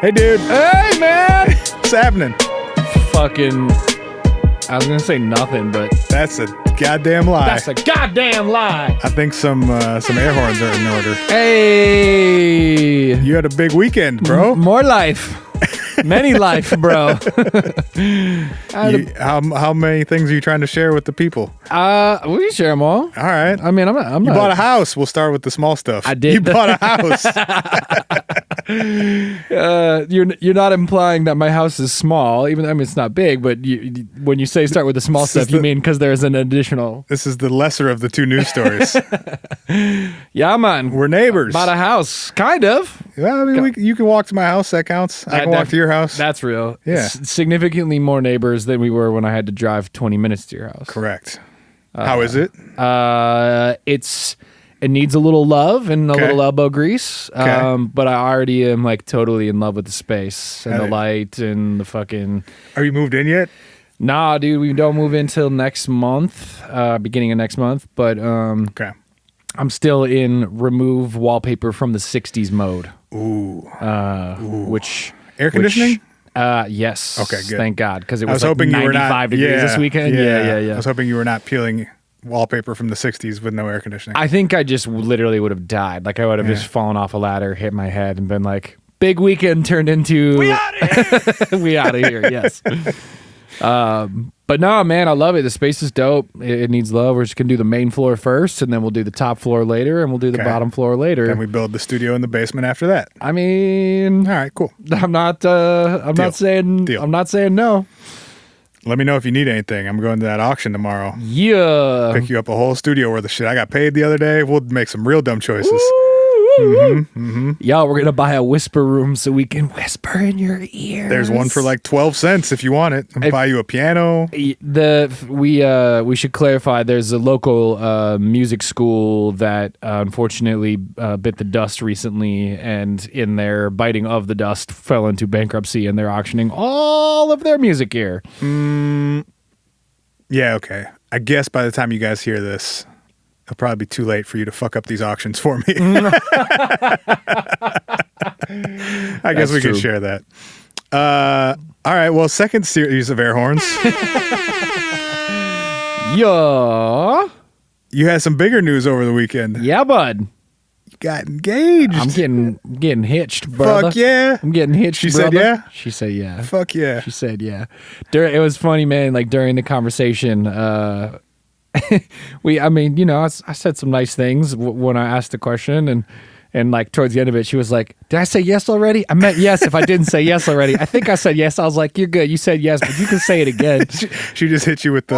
Hey, dude. Hey, man. What's happening? Fucking, I was going to say nothing, but That's a goddamn lie. that's a goddamn lie. I think some air horns are in order. Hey. You had a big weekend, bro. More life. Many life, bro. How many things are you trying to share with the people? We can share them all. All right. I mean, I'm not. You bought a house. We'll start with the small stuff. I did. You bought a house. You're not implying that my house is small. Even I mean, it's not big, but when you say start with the small stuff, you mean because there's an additional. This is the lesser of the two news stories. Yeah, man. We're neighbors. Bought a house, kind of. Well, I mean, you can walk to my house. That counts. I can walk to your house. That's real. Yeah. Significantly more neighbors than we were when I had to drive 20 minutes to your house. Correct. How is it? It needs a little love and a Okay. little elbow grease. Okay. But I already am like totally in love with the space and the Hey. light and the fucking. Are you moved in yet? Nah, dude, we don't move in till next month, beginning of next month. But Okay. I'm still in remove wallpaper from the 60s mode. Ooh. Which Air conditioning? Yes. Okay, good. Thank God, because it I was was like hoping you were 95 not degrees this weekend. Yeah. I was hoping you were not peeling wallpaper from the 60s with no air conditioning. I think I just literally would have died. Like I would have just fallen off a ladder, hit my head, and been like, "Big weekend turned into we out of here." We out of here. Yes. But no, man, I love it. The space is dope. It needs love. We're just gonna do the main floor first, and then we'll do the top floor later, and we'll do the Okay. bottom floor later. Then we build the studio in the basement after that. I mean, All right, cool. I'm not saying Deal. I'm not saying no. Let me know if you need anything. I'm going to that auction tomorrow. Yeah. Pick you up a whole studio worth of shit. I got paid the other day. We'll make some real dumb choices. Yo, we're gonna buy a whisper room so we can whisper in your ear. There's one for like 12 cents if you want it. I'll buy you a piano. We should clarify. There's a local music school that unfortunately bit the dust recently, and in their biting of the dust, fell into bankruptcy, and they're auctioning all of their music gear. Yeah, okay. I guess by the time you guys hear this, it'll probably be too late for you to fuck up these auctions for me. I guess That's we can true. share that. All right, well, second series of air horns. Yeah, You had some bigger news over the weekend. yeah, bud. You got engaged. I'm getting hitched, brother. Fuck yeah. I'm getting hitched. She said brother. yeah? She said yeah. Fuck yeah. She said yeah. It was funny, man. Like during the conversation, I said some nice things when I asked the question, and like towards the end of it, she was like, "Did I say yes already? I meant yes. If I didn't say yes already, I think I said yes." I was like, "You're good. You said yes, but you can say it again." She just hit you with the...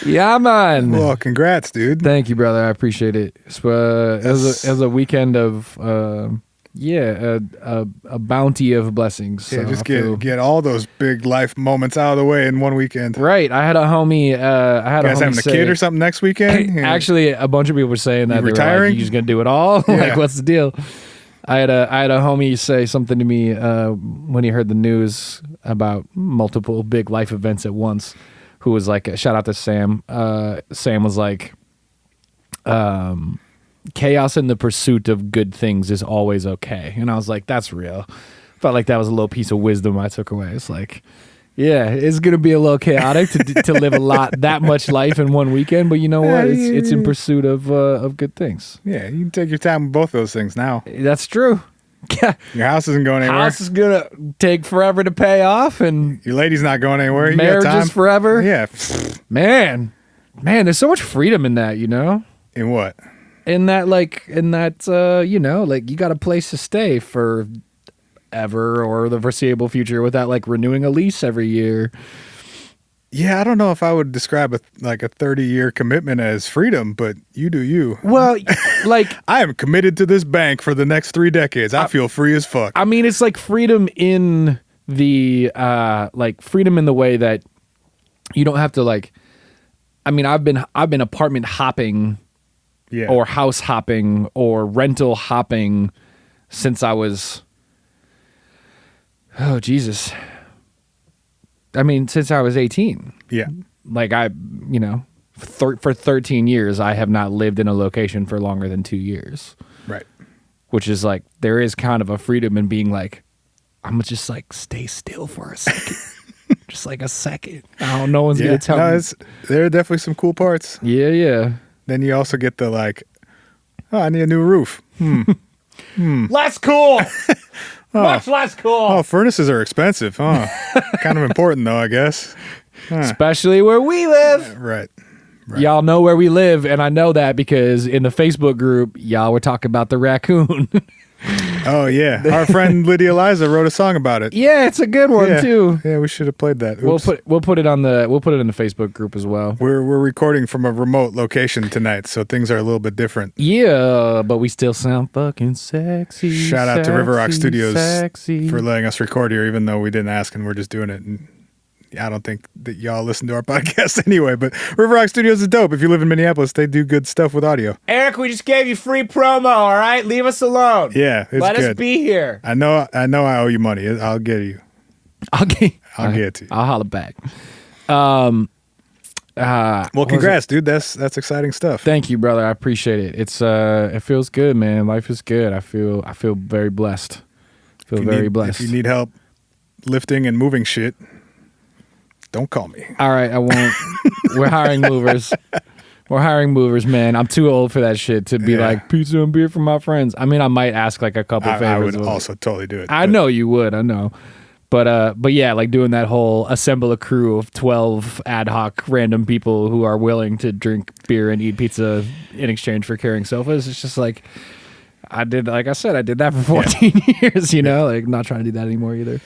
Yeah, man. Well, congrats, dude. Thank you, brother. I appreciate it. It was a weekend of a bounty of blessings. Yeah, So just I feel- get all those big life moments out of the way in one weekend. right. I had a homie. You guys having a kid or something next weekend? Yeah. Actually, a bunch of people were saying that You they were retiring? like, "You just gonna do it all? Yeah. Like, what's the deal?" I had a homie say something to me when he heard the news about multiple big life events at once. Who was like, shout out to Sam. Sam was like, chaos in the pursuit of good things is always okay. And I was like, that's real. Felt like that was a little piece of wisdom I took away. It's like, yeah, it's gonna be a little chaotic to live that much life in one weekend, but you know what? It's in pursuit of good things. Yeah, you can take your time with both those things now. That's true. Your house isn't going anywhere. House is gonna take forever to pay off, and Your lady's not going anywhere. You got marriage time. is forever. Yeah. Man, there's so much freedom in that, you know. In what? In that, you know, like you got a place to stay for ever or the foreseeable future without like renewing a lease every year. Yeah, I don't know if I would describe a 30-year commitment as freedom, but you do you. Well, like, I am committed to this bank for the next 3 decades. I feel free as fuck. I mean, it's like freedom in the freedom in the way that you don't have to like. I mean, I've been apartment hopping, Yeah. or house hopping, or rental hopping since I was. Oh Jesus. I mean, since I was 18. Yeah. Like for 13 years, I have not lived in a location for longer than 2 years. Right. which is like there is kind of a freedom in being like, I'm gonna just like stay still for a second. Just like a second. No one's gonna tell me. There are definitely some cool parts. Yeah. Then you also get the like, oh, I need a new roof. Less cool. Much less cool. Oh, furnaces are expensive, huh? Kind of important though, I guess. Especially where we live. Right. Y'all know where we live, and I know that because in the Facebook group, y'all were talking about the raccoon. Oh yeah, our friend Lydia Liza wrote a song about it. Yeah, it's a good one too. Yeah, we should have played that. Oops. We'll put it in the Facebook group as well. We're recording from a remote location tonight, so things are a little bit different. Yeah, but we still sound fucking sexy. Shout out to River Rock Studios sexy. for letting us record here, even though we didn't ask and we're just doing it. And I don't think that y'all listen to our podcast anyway, but River Rock Studios is dope. If you live in Minneapolis, they do good stuff with audio. Eric, we just gave you free promo, all right? Leave us alone. Yeah, it's Let good. us be here. I know I owe you money. I'll get you. I'll get it to you. I'll holler back. Well, congrats, dude. That's exciting stuff. Thank you, brother. I appreciate it. It's it feels good, man. Life is good. I feel very blessed. Blessed. If you need help lifting and moving shit, don't call me. All right, I won't. We're hiring movers. We're hiring movers, man. I'm too old for that shit to be like pizza and beer for my friends. I mean, I might ask like a couple favors. I would also totally do it. I know you would. I know. But yeah, like doing that whole assemble a crew of 12 ad hoc random people who are willing to drink beer and eat pizza in exchange for carrying sofas. It's just like I did that for 14 years, you know, like not trying to do that anymore either.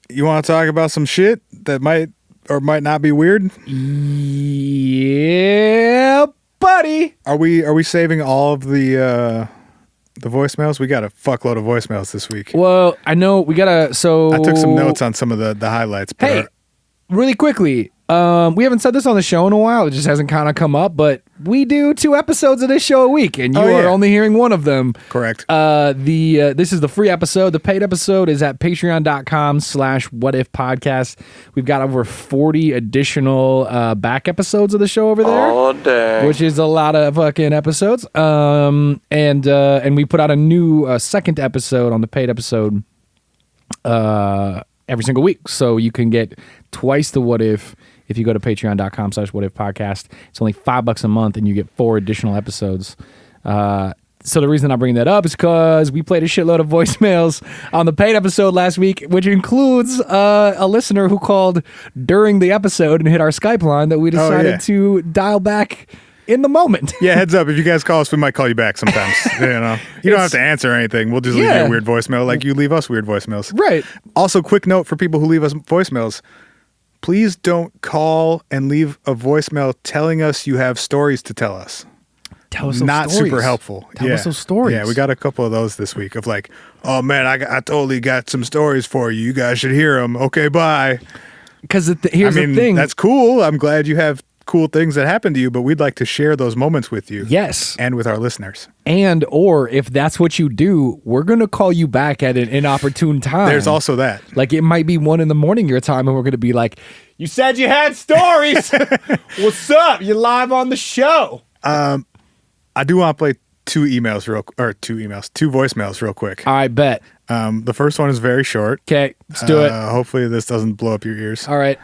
You want to talk about some shit that might or might not be weird? Yeah, buddy. Are we saving all of the voicemails? We got a fuckload of voicemails this week. Well, I know we gotta. So I took some notes on some of the highlights. But hey, really quickly, we haven't said this on the show in a while. It just hasn't kind of come up, but we do 2 episodes of this show a week, and you are only hearing one of them. Correct. This is the free episode. The paid episode is at patreon.com/whatifpodcast. We've got over 40 additional back episodes of the show over there. Oh, dang. Which is a lot of fucking episodes. And we put out a new second episode on the paid episode every single week. So you can get twice the What If you go to patreon.com/whatifpodcast. It's only $5 a month and you get 4 additional episodes. So the reason I bring that up is because we played a shitload of voicemails on the paid episode last week, which includes a listener who called during the episode and hit our Skype line that we decided to dial back in the moment. Yeah, heads up. If you guys call us, we might call you back sometimes. You know, you don't have to answer anything. We'll just leave you a weird voicemail like you leave us weird voicemails. Right. Also, quick note for people who leave us voicemails. Please don't call and leave a voicemail telling us you have stories to tell us. Tell us those Not stories. super helpful. Tell us those stories. Yeah, we got a couple of those this week of like, oh man, I totally got some stories for you. You guys should hear them. Okay, bye. Because here's the thing. That's cool. I'm glad you have cool things that happen to you, but we'd like to share those moments with you. Yes. And with our listeners. And or if that's what you do, we're going to call you back at an inopportune time. There's also that. Like it might be 1 a.m. your time and we're going to be like, you said you had stories. What's up? You're live on the show. I do want to play 2 voicemails real quick. I bet. The first one is very short. Okay, let's do it. Hopefully this doesn't blow up your ears. All right.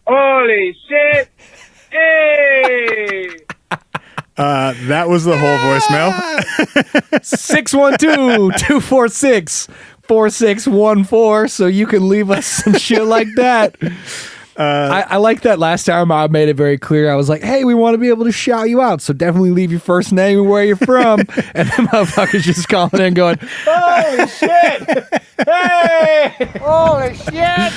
Holy shit! Hey! That was the whole voicemail. 612-246-4614. So you can leave us some shit like that. I like that last time I made it very clear. I was like, hey, we want to be able to shout you out. So definitely leave your first name and where you're from. And the motherfuckers just calling in going, holy shit! Hey! Holy shit!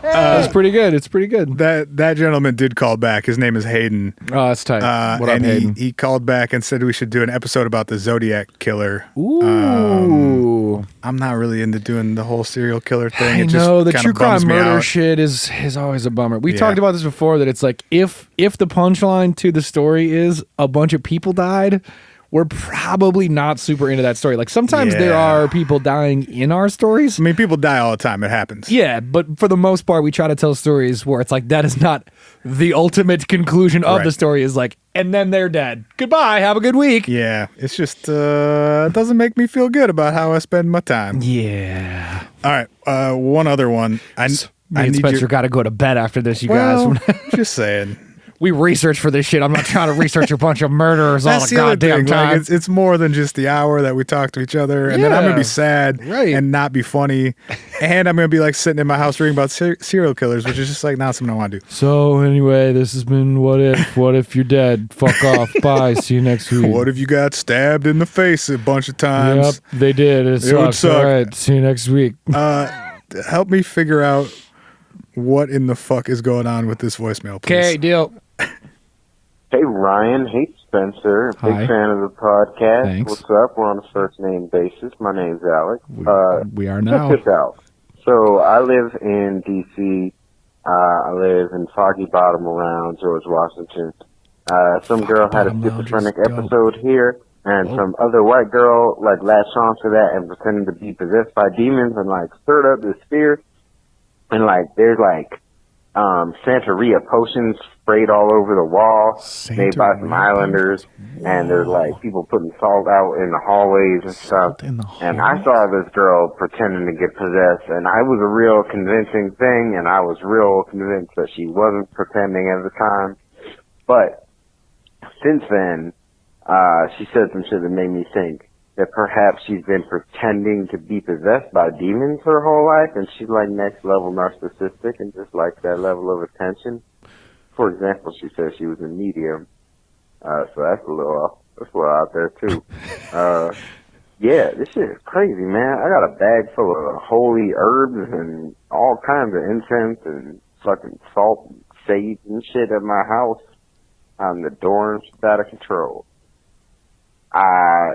It's pretty good. It's pretty good. That gentleman did call back. His name is Hayden. Oh, that's tight. What up, and Hayden? He called back and said we should do an episode about the Zodiac Killer. Ooh. I'm not really into doing the whole serial killer thing. I know, the true crime murder shit is always a bummer. We talked about this before, that it's like if the punchline to the story is a bunch of people died, we're probably not super into that story. Like sometimes there are people dying in our stories. I mean, people die all the time. It happens. Yeah, but for the most part, we try to tell stories where it's like that is not the ultimate conclusion of the story. Is like, and then they're dead. Goodbye. Have a good week. Yeah, it's just it doesn't make me feel good about how I spend my time. Yeah. All right, one other one. Me and Spencer got to go to bed after this, you guys. Just saying. We research for this shit. I'm not trying to research a bunch of murderers all the goddamn time. Like, it's more than just the hour that we talk to each other, and then I'm gonna be sad and not be funny, and I'm gonna be like sitting in my house reading about serial killers, which is just like not something I want to do. So anyway, this has been What If. What if you're dead? Fuck off. Bye. See you next week. What if you got stabbed in the face a bunch of times? Yep, they did. It sucks. All right. See you next week. Help me figure out what in the fuck is going on with this voicemail, please. Okay, deal. Hey, Ryan. Hey, Spencer. Hi. Big fan of the podcast. Thanks. What's up? We're on a first-name basis. My name's Alex. We are now. Check this out. So I live in D.C. I live in Foggy Bottom around George Washington. Some girl had a schizophrenic episode here, and some other white girl, like, latched on to that and pretended to be possessed by demons and, like, stirred up this fear. And, like, there's, like, Santeria potions sprayed all over the wall, made by some islanders, and there's like people putting salt out in the hallways and stuff. And I saw this girl pretending to get possessed, and I was a real convincing thing, and I was real convinced that she wasn't pretending at the time. But since then, she said some shit that made me think that perhaps she's been pretending to be possessed by demons her whole life, and she's like next level narcissistic and just like that level of attention. For example, she says she was a medium, so that's a little out there too. Yeah, this shit is crazy, man. I got a bag full of holy herbs and all kinds of incense and fucking salt and sage and shit at my house. The dorm's out of control.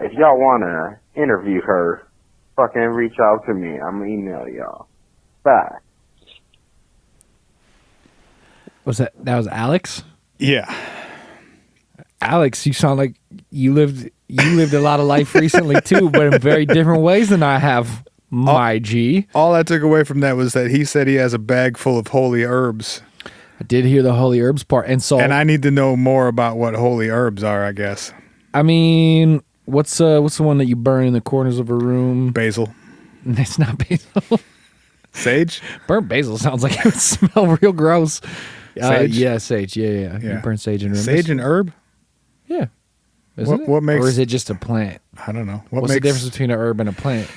If y'all want to interview her, fucking reach out to me. I'm gonna email y'all. Bye. That was Alex? Yeah. Alex, you sound like you lived a lot of life recently too, but in very different ways than I have, my G. All I took away from that was that he said he has a bag full of holy herbs. I did hear the holy herbs part, and I need to know more about what holy herbs are, I guess. I mean, what's the one that you burn in the corners of a room? Basil. It's not basil. Sage? Burnt basil sounds like it would smell real gross. Sage? Yeah, sage. Yeah. You burn sage in rooms. Sage and herb? Yeah. Isn't it? What makes? Or is it just a plant? I don't know. What's the difference between an herb and a plant?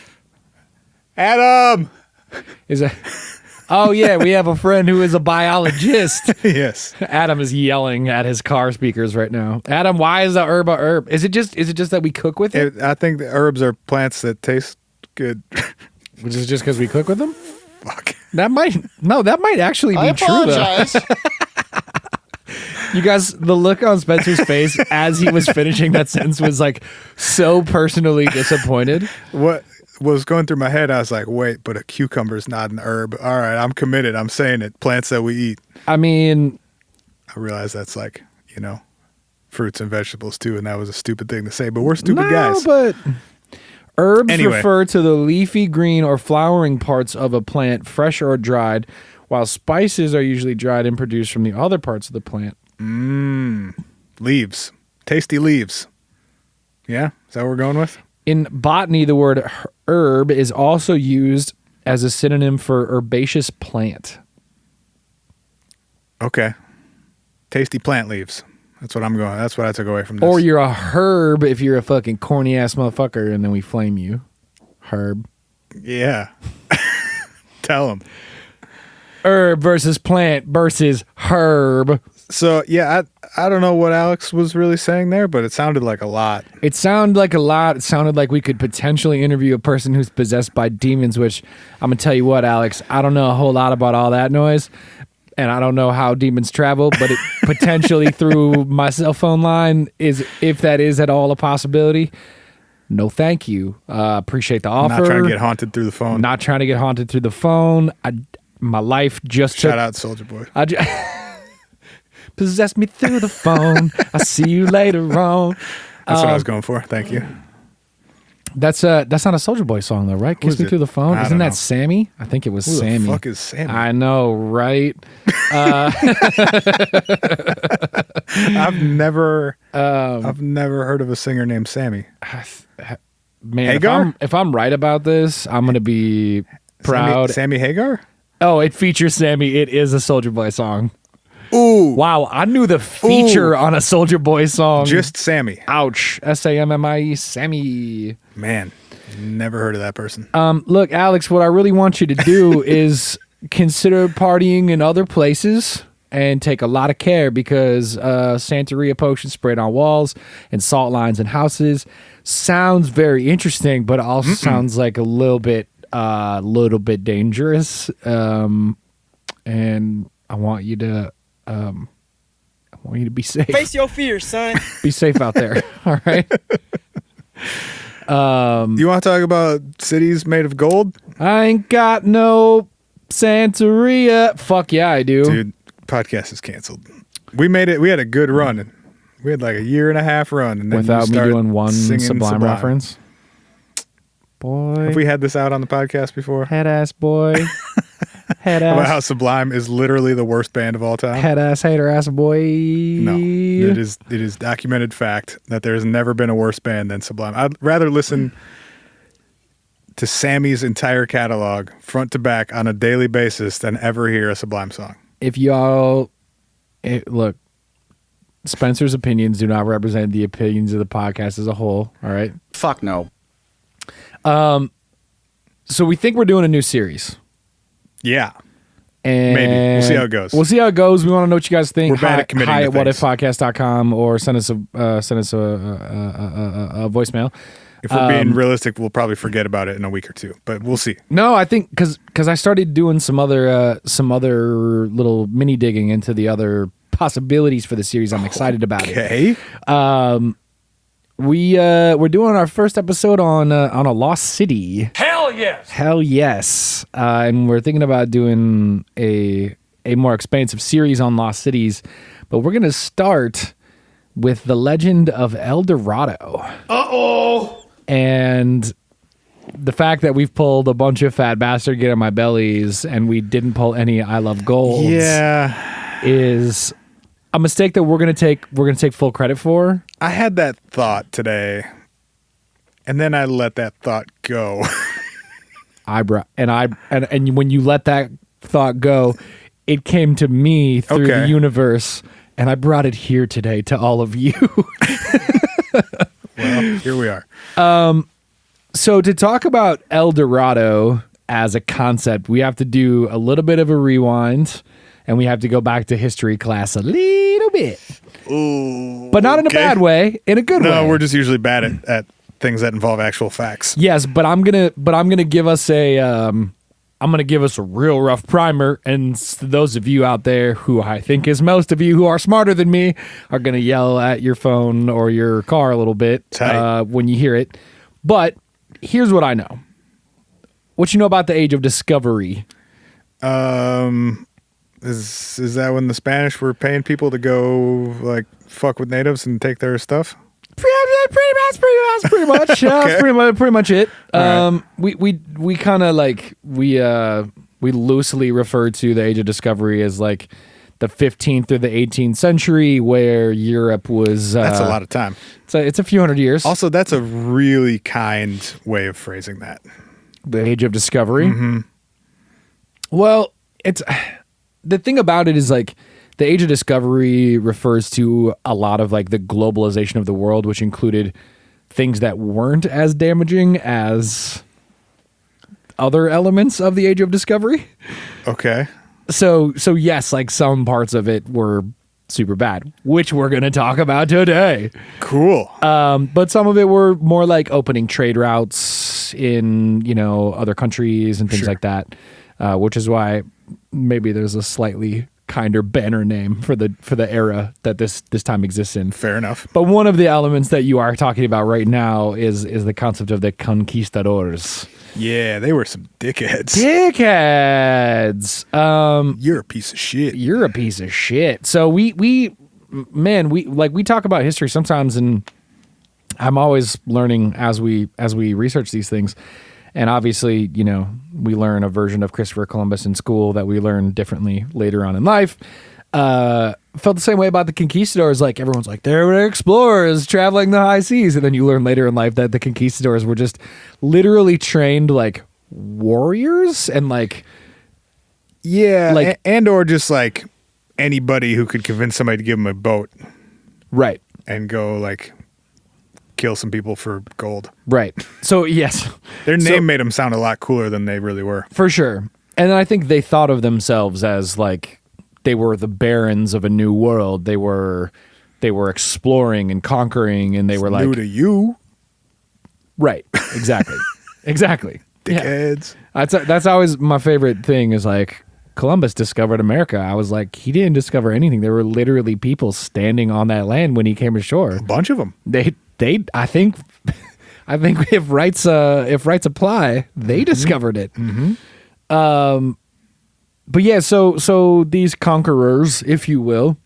Adam! Is that? Oh yeah, we have a friend who is a biologist. Yes. Adam is yelling at his car speakers right now. Adam, why is the herb a herb? Is it just that we cook with it? I think the herbs are plants that taste good. Which is just because we cook with them? Fuck. That might actually be true though. You guys, the look on Spencer's face as he was finishing that sentence was like so personally disappointed. What was going through my head, I was like, wait, but a cucumber is not an herb. All right, I'm committed. I'm saying it. Plants that we eat. I mean, I realize that's like, fruits and vegetables too, and that was a stupid thing to say, but we're stupid guys. But herbs refer to the leafy, green, or flowering parts of a plant, fresh or dried, while spices are usually dried and produced from the other parts of the plant. Leaves. Tasty leaves. Yeah? Is that what we're going with? In botany, the word herb is also used as a synonym for herbaceous plant. Okay. Tasty plant leaves. That's what I'm going. That's what I took away from this. Or you're a herb if you're a fucking corny ass motherfucker and then we flame you. Herb. Yeah. Tell them. Herb versus plant versus herb. So, yeah, I don't know what Alex was really saying there, but it sounded like a lot. It sounded like a lot. It sounded like we could potentially interview a person who's possessed by demons, which I'm going to tell you what, Alex, I don't know a whole lot about all that noise, and I don't know how demons travel, but it potentially through my cell phone line is, if that is at all a possibility. No, thank you. Appreciate the offer. Not trying to get haunted through the phone. Not trying to get haunted through the phone. My life just Shout out Soldier Boy. Possess me through the phone. I'll see you later on. That's what I was going for. Thank you. That's not a Soulja Boy song though, right? Kiss is Me it? Through the Phone. I Isn't don't that know. Sammy? I think it was Who Sammy. the fuck is Sammy? I know, right? I've never heard of a singer named Sammy. Man, Hagar? if I'm right about this, I'm gonna be proud. Sammy Hagar? Oh, it features Sammy. It is a Soulja Boy song. Ooh, Wow, I knew the feature on a Soulja Boy song. just Sammy. Ouch. Sammie. Sammy. Man, never heard of that person. Look, Alex, what I really want you to do is consider partying in other places and take a lot of care because Santeria potions sprayed on walls and salt lines in houses sounds very interesting, but also sounds like a little bit dangerous. And I want you to be safe. Face your fears, son. Be safe out there. All right. You want to talk about cities made of gold? I ain't got no Santeria. Fuck yeah, I do. Dude, podcast is canceled. We made it. We had a good run. We had like a 1.5 year run. And then Without you me start doing one singing Sublime reference. Boy. Have we had this out on the podcast before? Head ass boy. Head About how ass. Sublime is literally the worst band of all time? Head ass hater ass boy. No. It is documented fact that there's never been a worse band than Sublime. I'd rather listen to Sammy's entire catalog front to back on a daily basis than ever hear a Sublime song. If y'all look, Spencer's opinions do not represent the opinions of the podcast as a whole. All right. Fuck no. So we think we're doing a new series. Yeah. And Maybe. We'll see how it goes. We'll see how it goes. We want to know what you guys think. We're bad at committing Hi to at things. whatifpodcast.com or send us a voicemail. If we're being realistic, we'll probably forget about it in a week or two, but we'll see. No, I think because I started doing some other little mini digging into the other possibilities for the series. I'm excited about it. Okay. We're doing our first episode on a lost city. Hell yes. And we're thinking about doing a more expansive series on lost cities, but we're gonna start with the legend of El Dorado. And the fact that we've pulled a bunch of Fat Bastard Get On My Bellies and we didn't pull any I Love Golds is a mistake that we're gonna take full credit for. I had that thought today, and then I let that thought go. And when you let that thought go, it came to me through the universe, and I brought it here today to all of you. Well, here we are. So to talk about El Dorado as a concept, we have to do a little bit of a rewind, and we have to go back to history class a little bit. Ooh, But not in a bad way, in a good way. No, we're just usually bad at things that involve actual facts. Yes, but I'm gonna give us a real rough primer, and those of you out there who I think is most of you who are smarter than me are gonna yell at your phone or your car a little bit when you hear it. But here's what I know. What you know about the Age of Discovery? Is that when the Spanish were paying people to go like fuck with natives and take their stuff? Pretty much. That's pretty much it. Right. We kind of like we loosely refer to the Age of Discovery as like the 15th or the 18th century, where Europe was. That's a lot of time. It's a few hundred years. Also, that's a really kind way of phrasing that. The Age of Discovery. Mm-hmm. Well, it's the thing about it is like the Age of Discovery refers to a lot of like the globalization of the world, which included things that weren't as damaging as other elements of the Age of Discovery. Okay. So yes, like some parts of it were super bad, which we're going to talk about today. Cool. But some of it were more like opening trade routes in, other countries and things like that, which is why maybe there's a slightly kinder banner name for the era that this time exists in. Fair enough. But one of the elements that you are talking about right now is the concept of the conquistadors. Yeah, they were some dickheads. Dickheads. You're a piece of shit. You're a piece of shit. So we talk about history sometimes, and I'm always learning as we research these things. And obviously, you know, we learn a version of Christopher Columbus in school that we learn differently later on in life. Felt the same way about the conquistadors. Like, everyone's like, they were explorers traveling the high seas. And then you learn later in life that the conquistadors were just literally trained like warriors and like, yeah, like, and or just like anybody who could convince somebody to give them a boat. Right. And go like kill some people for gold. Right. So, yes. Their name made them sound a lot cooler than they really were. For sure. And I think they thought of themselves as like, they were the barons of a new world. They were exploring and conquering, and they were like new to you. Right. Exactly. Exactly. Dickheads. Yeah. That's always my favorite thing is like Columbus discovered America. I was like, he didn't discover anything. There were literally people standing on that land when he came ashore. A bunch of them. I think if rights apply, they discovered it. Mm-hmm. But yeah, so these conquerors, if you will,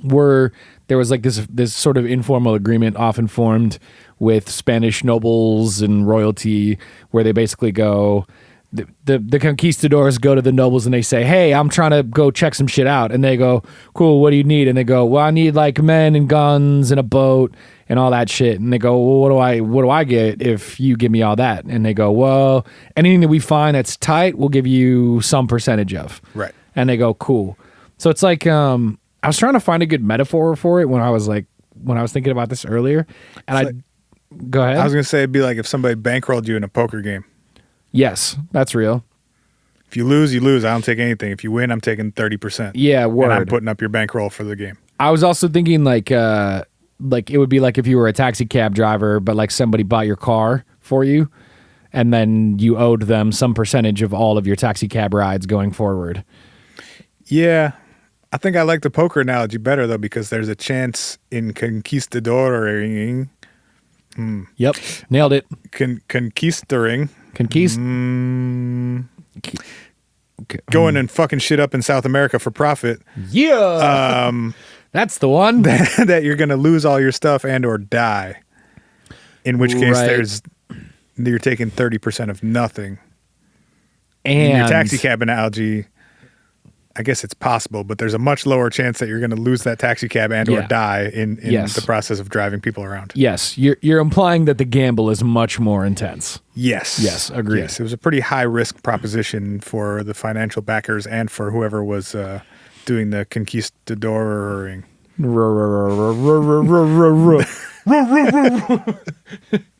there was like this sort of informal agreement often formed with Spanish nobles and royalty, where they basically go, the conquistadors go to the nobles and they say, hey, I'm trying to go check some shit out. And they go, cool, what do you need? And they go, well, I need like men and guns and a boat and all that shit. And they go, well, what do I get if you give me all that? And they go, well, anything that we find that's tight, we'll give you some percentage of. Right. And they go, cool. So it's like, I was trying to find a good metaphor for it when I was thinking about this earlier. And go ahead. I was going to say it'd be like if somebody bankrolled you in a poker game. Yes, that's real. If you lose, you lose. I don't take anything. If you win, I'm taking 30%. Yeah, word. And I'm putting up your bankroll for the game. I was also thinking like it would be like if you were a taxi cab driver, but like somebody bought your car for you, and then you owed them some percentage of all of your taxi cab rides going forward. Yeah. I think I like the poker analogy better, though, because there's a chance in conquistadoring. Yep. Nailed it. Conquistoring. Going and fucking shit up in South America for profit. Yeah. That's the one. That you're going to lose all your stuff and or die. In which case you're taking 30% of nothing. And in your taxi cab analogy, I guess it's possible, but there's a much lower chance that you're going to lose that taxi cab and or die in the process of driving people around. Yes, you're implying that the gamble is much more intense. Yes, agreed. Yes, it was a pretty high risk proposition for the financial backers and for whoever was doing the conquistadoring.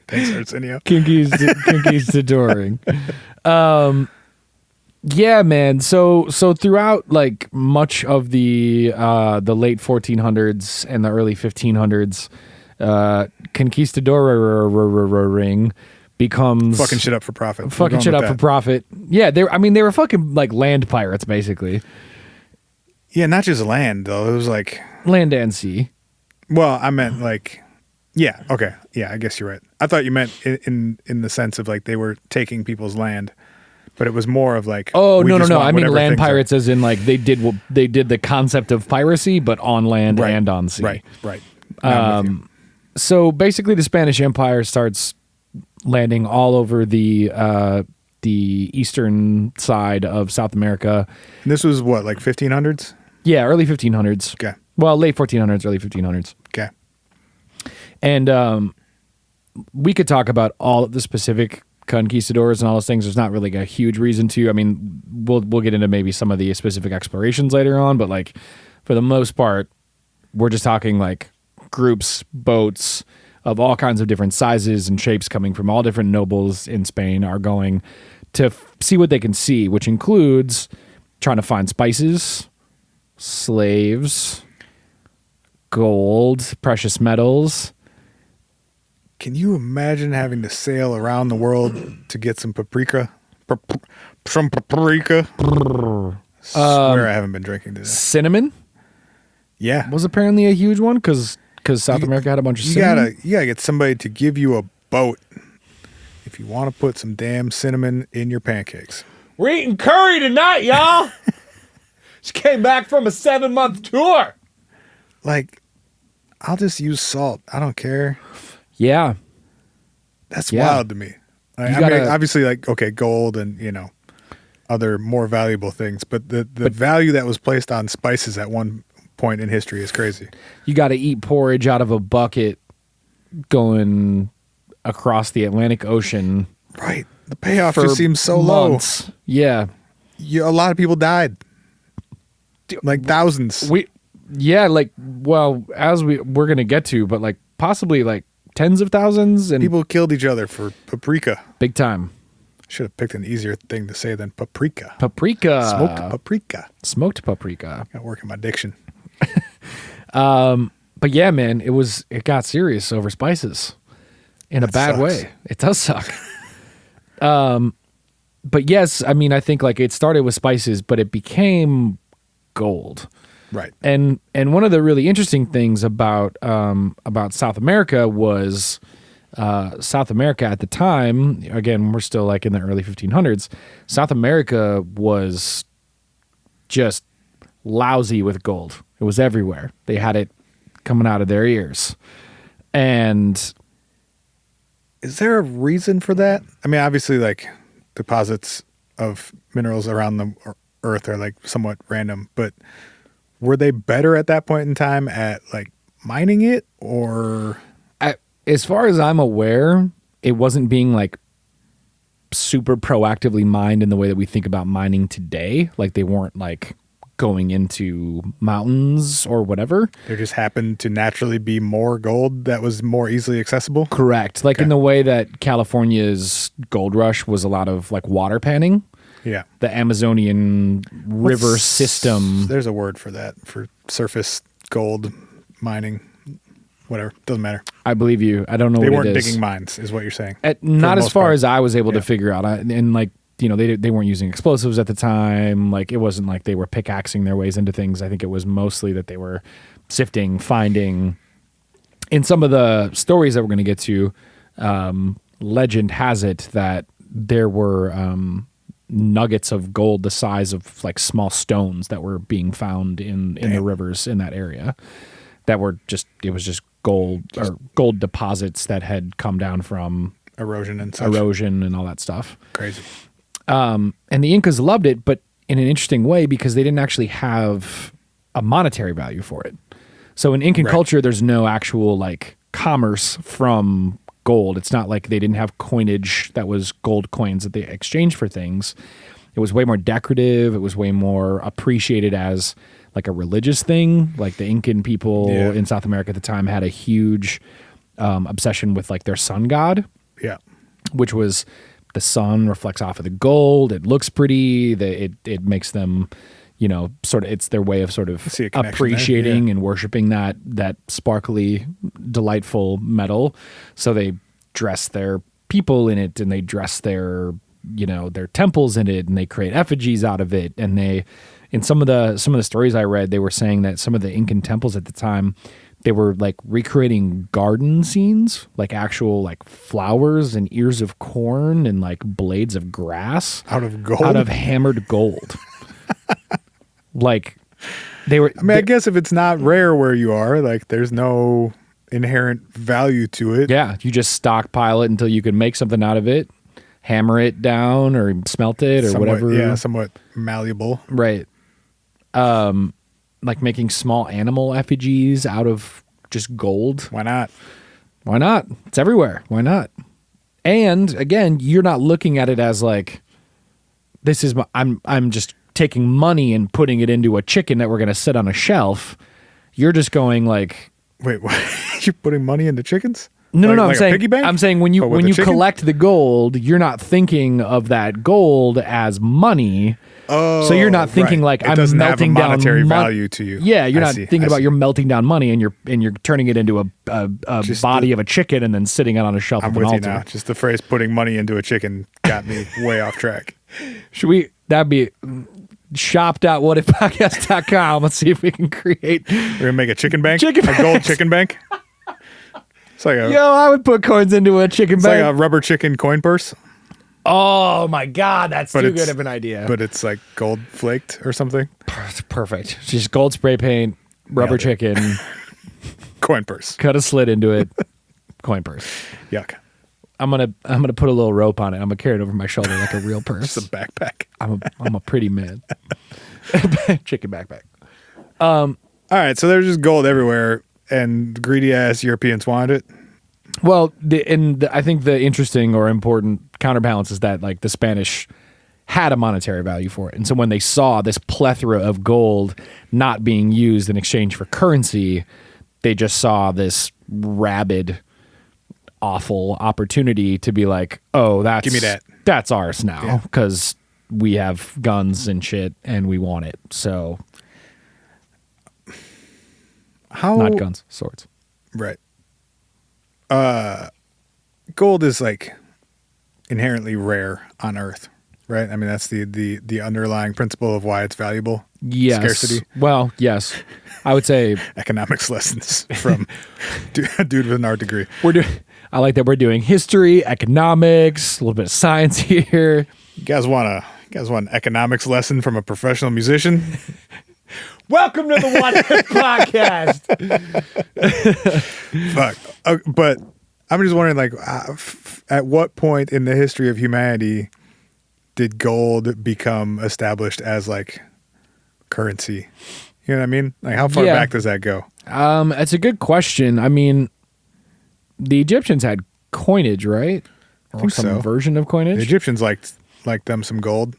Thanks, Arsenio. Conquistadoring. Yeah, man. So throughout like much of the late 1400s and the early 1500s, conquistadoring becomes fucking shit up for profit. Fucking shit up for profit. Yeah, they were fucking like land pirates basically. Yeah, not just land though. It was like land and sea. Well, I meant like, yeah, okay, yeah. I guess you're right. I thought you meant in the sense of like they were taking people's land. But it was more of like, no. I mean land pirates as in like they did the concept of piracy, but on land and on sea. Right. So basically, the Spanish Empire starts landing all over the eastern side of South America. And this was what, like 1500s? Yeah, early 1500s. Okay. Well, late 1400s, early 1500s. Okay. And we could talk about all of the specific conquistadors and all those things. There's not really a huge reason to. I mean, we'll get into maybe some of the specific explorations later on, but like for the most part, we're just talking like groups, boats of all kinds of different sizes and shapes coming from all different nobles in Spain are going to see what they can see, which includes trying to find spices, slaves, gold, precious metals. Can you imagine having to sail around the world to get some paprika? Some paprika. Swear I haven't been drinking today. Cinnamon? Yeah. Was apparently a huge one because South America had a bunch of cinnamon. You gotta get somebody to give you a boat if you want to put some damn cinnamon in your pancakes. We're eating curry tonight, y'all. Just came back from a 7-month tour. Like, I'll just use salt. I don't care. Yeah. That's Yeah. wild to me. I mean, obviously, like, okay, gold and, other more valuable things, but the value that was placed on spices at one point in history is crazy. You got to eat porridge out of a bucket going across the Atlantic Ocean. Right. The payoff just seems so months. low. Yeah. A lot of people died. Like thousands. As we're going to get to, but like possibly like tens of thousands, and people killed each other for paprika. Big time. Should have picked an easier thing to say than paprika. Paprika. Smoked paprika. Smoked paprika. Got to work in my diction. But yeah, man, it got serious over spices in a bad way. It does suck. But yes, I mean, I think like it started with spices, but it became gold. Right. And one of the really interesting things about South America was South America at the time, again, we're still like in the early 1500s, South America was just lousy with gold. It was everywhere. They had it coming out of their ears. And is there a reason for that? I mean, obviously, like, deposits of minerals around the earth are like somewhat random, but were they better at that point in time at like mining it, or? As far as I'm aware, it wasn't being like super proactively mined in the way that we think about mining today. Like they weren't like going into mountains or whatever. There just happened to naturally be more gold that was more easily accessible? Correct. Like in the way that California's gold rush was a lot of like water panning. Yeah. The Amazonian river system. There's a word for that, for surface gold mining. Whatever. Doesn't matter. I believe you. I don't know what it is. They weren't digging mines, is what you're saying. Not as far as I was able to figure out. And like, they weren't using explosives at the time. Like it wasn't like they were pickaxing their ways into things. I think it was mostly that they were sifting, finding. In some of the stories that we're going to get to, legend has it that there were nuggets of gold the size of like small stones that were being found in the rivers in that area. That were it was just gold or gold deposits that had come down from erosion and all that stuff. Crazy. And the Incas loved it, but in an interesting way because they didn't actually have a monetary value for it. So in Incan culture, there's no actual like commerce from gold. It's not like they didn't have coinage that was gold coins that they exchanged for things. It was way more decorative. It was way more appreciated as like a religious thing. Like the Incan people in South America at the time had a huge obsession with like their sun god. Yeah. Which was the sun reflects off of the gold. It looks pretty. It makes them, sort of, it's their way of sort of appreciating and worshiping that sparkly, delightful metal. So they dress their people in it and they dress their temples in it and they create effigies out of it. And in some of the stories I read, they were saying that some of the Incan temples at the time, they were like recreating garden scenes, like actual like flowers and ears of corn and like blades of grass out of hammered gold. Like they were. I mean, I guess if it's not rare where you are, like there's no inherent value to it. Yeah, you just stockpile it until you can make something out of it, hammer it down or smelt it or whatever. Yeah, somewhat malleable. Right. Like making small animal effigies out of just gold. Why not? Why not? It's everywhere. Why not? And again, you're not looking at it as like, this is I'm just taking money and putting it into a chicken that we're going to sit on a shelf. You're just going like, wait, what? You're putting money into chickens? No, like, no. Like I'm saying when you collect the gold, you're not thinking of that gold as money. Oh, so you're not thinking like it I'm doesn't melting have a down monetary value to you. Yeah, you're not thinking about you're melting down money and you're turning it into a body of a chicken and then sitting it on a shelf. I'm with you now. Just the phrase "putting money into a chicken" got me way off track. That'd be shop.whatifpodcast.com. Let's see if we can create. We're gonna make a chicken bank. A gold chicken bank. It's like I would put coins into a chicken bank. It's like a rubber chicken coin purse. Oh my God, that's too good of an idea. But it's like gold flaked or something. Perfect. Just gold spray paint, rubber chicken, coin purse. cut a slit into it, coin purse. Yuck. I'm gonna put a little rope on it. I'm gonna carry it over my shoulder like a real purse. Just a backpack. I'm a pretty man. Chicken backpack. All right, so there's just gold everywhere, and greedy ass Europeans wanted it. Well, I think the interesting or important counterbalance is that like the Spanish had a monetary value for it, and so when they saw this plethora of gold not being used in exchange for currency, they just saw this rabid, awful opportunity to be like, oh, Give me that. That's ours now because we have guns and shit and we want it. So, not guns, swords. Right. Gold is like inherently rare on Earth, right? I mean, that's the underlying principle of why it's valuable. Yes. Scarcity. Well, yes. I would say economics lessons from a dude with an art degree. I like that we're doing history, economics, a little bit of science here. You guys want an economics lesson from a professional musician? Welcome to the What If Podcast. Fuck. But I'm just wondering, like, at what point in the history of humanity did gold become established as like currency? You know what I mean? Like, how far back does that go? It's a good question. I mean, the Egyptians had coinage, right? I think some version of coinage. The Egyptians liked them some gold.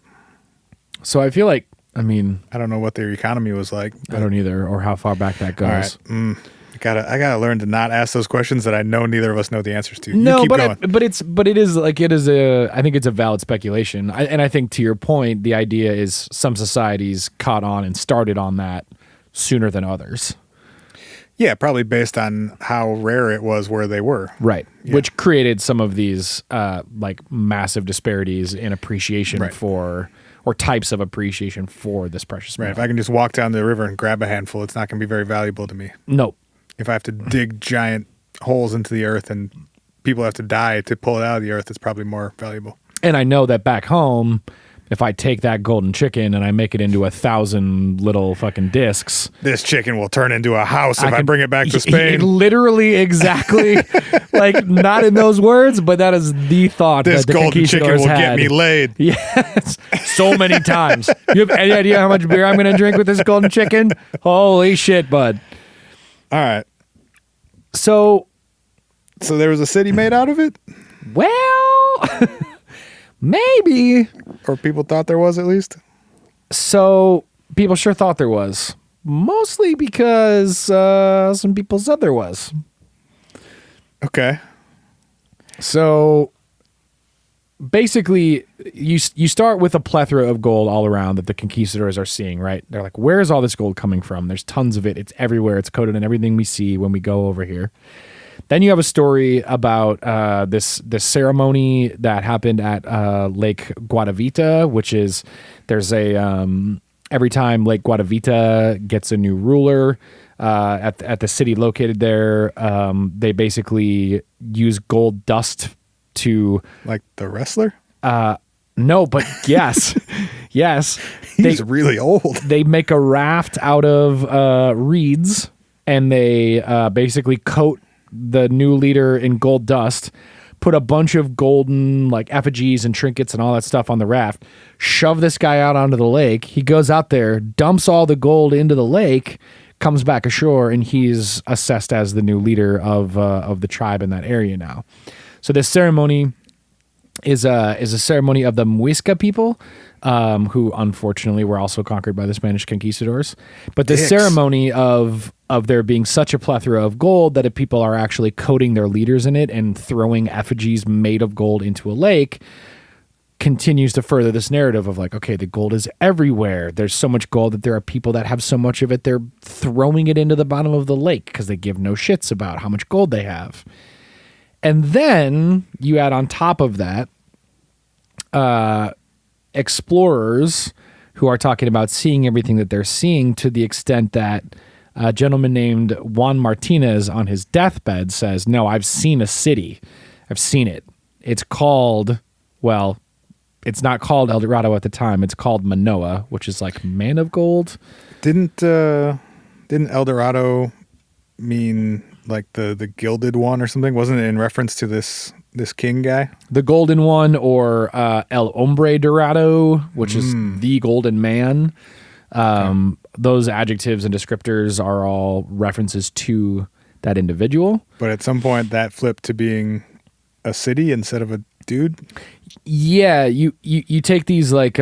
So I feel like, I mean, I don't know what their economy was like. I don't either, or how far back that goes. All right. I gotta learn to not ask those questions that I know neither of us know the answers to. No, you keep going. I think it's a valid speculation. And I think to your point, the idea is some societies caught on and started on that sooner than others. Yeah, probably based on how rare it was where they were. Right. Yeah. Which created some of these like massive disparities in appreciation for, or types of appreciation for this precious metal. Right. If I can just walk down the river and grab a handful, it's not going to be very valuable to me. Nope. If I have to dig giant holes into the earth and people have to die to pull it out of the earth, it's probably more valuable. And I know that back home, if I take that golden chicken and I make it into 1,000 little fucking discs, this chicken will turn into a house if I bring it back to Spain. Literally, exactly. Like, not in those words, but that is the thought this that the golden chicken will had. get me laid. Yes. So many times. You have any idea how much beer I'm going to drink with this golden chicken? Holy shit, bud. All right. So there was a city made out of it? Well, maybe. Or people thought there was, at least? So people sure thought there was. Mostly because some people said there was. Okay. So basically, you start with a plethora of gold all around that the conquistadors are seeing, right? They're like, where's all this gold coming from? There's tons of it. It's everywhere. It's coated in everything we see when we go over here. Then you have a story about this ceremony that happened at Lake Guadavita, which is there's every time Lake Guadavita gets a new ruler at the city located there, they basically use gold dust to, like the wrestler? No, but yes. Yes. He's really old. They make a raft out of reeds, and they basically coat the new leader in gold dust, put a bunch of golden like effigies and trinkets and all that stuff on the raft, shove this guy out onto the lake. He goes out there, dumps all the gold into the lake, comes back ashore, and he's assessed as the new leader of the tribe in that area now. So this ceremony is a ceremony of the Muisca people, who unfortunately were also conquered by the Spanish conquistadors. But the ceremony of there being such a plethora of gold that if people are actually coating their leaders in it and throwing effigies made of gold into a lake continues to further this narrative of like, okay, the gold is everywhere. There's so much gold that there are people that have so much of it, they're throwing it into the bottom of the lake because they give no shits about how much gold they have. And then you add on top of that, explorers who are talking about seeing everything that they're seeing, to the extent that a gentleman named Juan Martinez on his deathbed says, no, I've seen a city. I've seen it. It's called, well, it's not called El Dorado at the time. It's called Manoa, which is like man of gold. Didn't El Dorado mean like the gilded one or something? Wasn't it in reference to this king guy? The golden one, or El Hombre Dorado, which is the golden man. Those adjectives and descriptors are all references to that individual. But at some point that flipped to being a city instead of a dude. Yeah, you take these like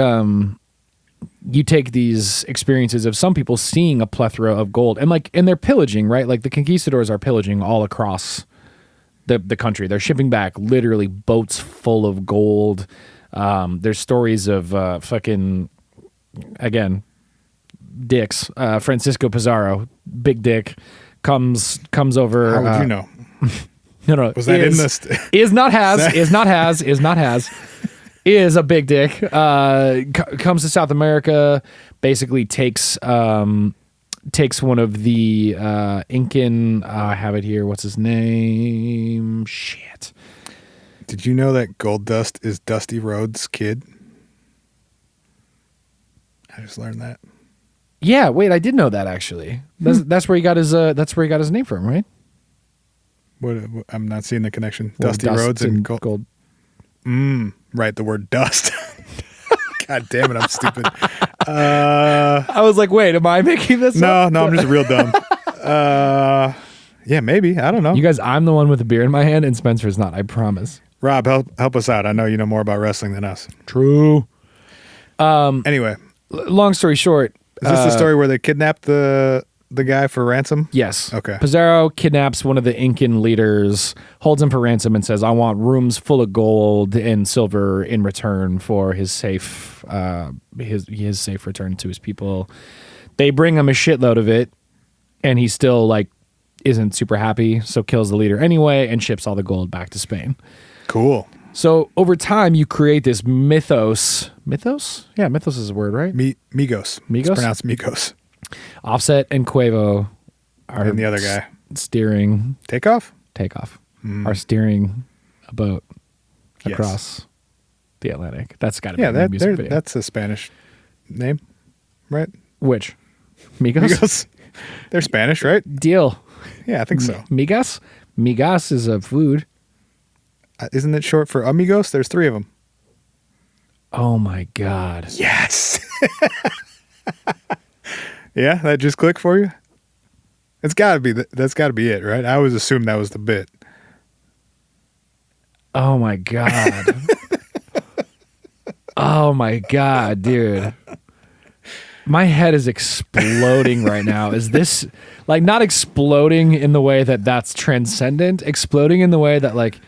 you take these experiences of some people seeing a plethora of gold and they're pillaging, right? Like the conquistadors are pillaging all across the country. They're shipping back literally boats full of gold. There's stories of fucking, again, dicks. Francisco Pizarro, big dick, comes over. How would you know? No. Was that in this? Is a big dick. Comes to South America, basically takes one of the Incan. I have it here. What's his name? Shit. Did you know that Gold Dust is Dusty Rhodes' kid? I just learned that. Yeah, wait, I did know that actually. That's where he got his. That's where he got his name from, right? What I'm not seeing the connection. Well, Dusty Rhodes and gold. Right, the word dust. God damn it, I'm stupid. I was like, wait, am I making this up? No, I'm just real dumb. Yeah, maybe. I don't know. You guys, I'm the one with the beer in my hand, and Spencer's not. I promise. Rob, help us out. I know you know more about wrestling than us. True. Anyway, long story short, is this the story where they kidnapped the guy for ransom? Yes. Okay. Pizarro kidnaps one of the Incan leaders, holds him for ransom, and says, "I want rooms full of gold and silver in return for his safe return to his people." They bring him a shitload of it, and he still isn't super happy, so kills the leader anyway and ships all the gold back to Spain. Cool. So over time, you create this mythos. Mythos? Yeah, mythos is a word, right? Migos. Migos? It's pronounced Migos. Offset and Quavo are And the other guy. steering Takeoff? are steering a boat Yes. across the Atlantic. That's got to be Yeah, a music video. that's a Spanish name, right? Which? Migos? Migos. They're Spanish, right? Deal. Yeah, I think so. Migas? Migas is a food. Isn't it short for amigos? There's 3 of them. Oh my God. Yes. Yeah, that just clicked for you? It's got to be that's got to be it, right? I always assumed that was the bit. Oh my God. Oh my God, dude. My head is exploding right now. Is this not exploding in the way that that's transcendent, exploding in the way that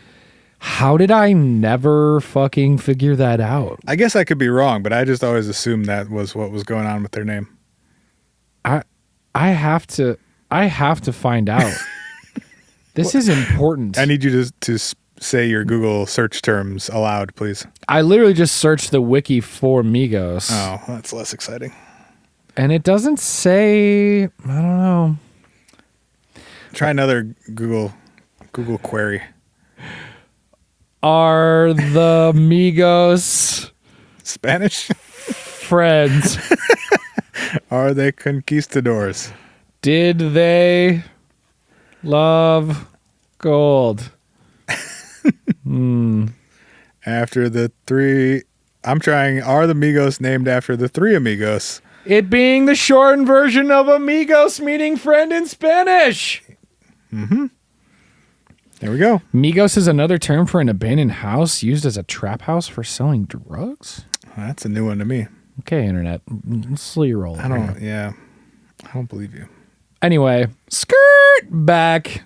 how did I never fucking figure that out? I guess I could be wrong, but I just always assumed that was what was going on with their name. I have to find out. This is important. I need you to say your Google search terms aloud, please. I literally just searched the wiki for Migos. Oh, that's less exciting. And it doesn't say, I don't know. Try another Google query. Are the Migos Spanish? friends? Are they conquistadors? Did they love gold? After the 3, I'm trying, are the Migos named after the 3 amigos? It being the shortened version of amigos, meaning friend in Spanish. Mm-hmm. There we go. Migos is another term for an abandoned house used as a trap house for selling drugs. That's a new one to me. Okay, internet. Slow your roll. I don't believe you. Anyway, skirt back.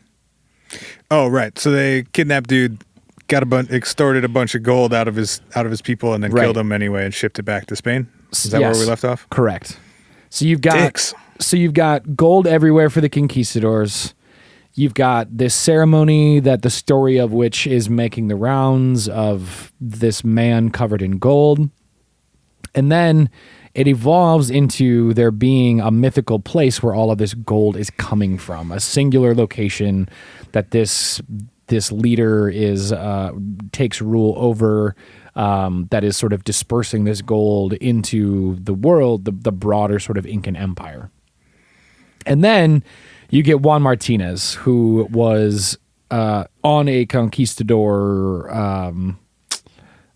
Oh, right. So they kidnapped dude, extorted a bunch of gold out of his people, and then killed him anyway and shipped it back to Spain. Is that where we left off? Correct. So you've got Dicks. So you've got gold everywhere for the conquistadors. You've got this ceremony that the story of which is making the rounds of this man covered in gold. And then it evolves into there being a mythical place where all of this gold is coming from, a singular location that this leader takes rule over, that is sort of dispersing this gold into the world, the broader sort of Incan Empire. And then You get Juan Martinez, who was on a conquistador. I